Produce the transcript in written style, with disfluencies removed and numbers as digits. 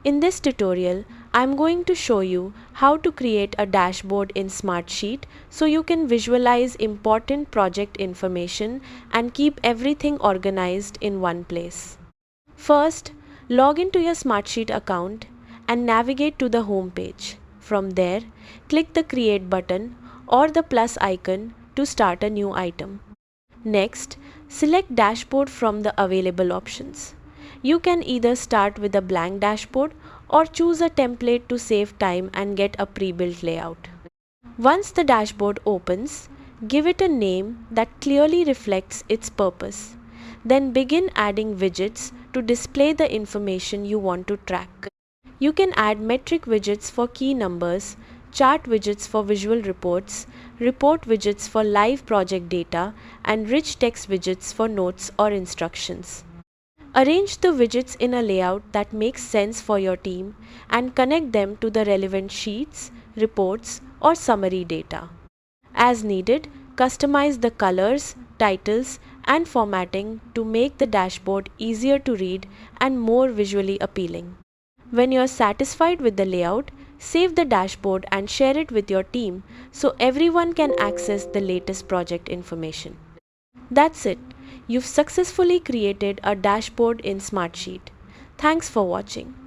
In this tutorial, I'm going to show you how to create a dashboard in Smartsheet so you can visualize important project information and keep everything organized in one place. First, log into your Smartsheet account and navigate to the home page. From there, click the Create button or the plus icon to start a new item. Next, select Dashboard from the available options. You can either start with a blank dashboard or choose a template to save time and get a pre-built layout. Once the dashboard opens, give it a name that clearly reflects its purpose. Then begin adding widgets to display the information you want to track. You can add metric widgets for key numbers, chart widgets for visual reports, report widgets for live project data, and rich text widgets for notes or instructions. Arrange the widgets in a layout that makes sense for your team and connect them to the relevant sheets, reports, or summary data. As needed, customize the colors, titles, and formatting to make the dashboard easier to read and more visually appealing. When you're satisfied with the layout, save the dashboard and share it with your team so everyone can access the latest project information. That's it. You've successfully created a dashboard in Smartsheet. Thanks for watching.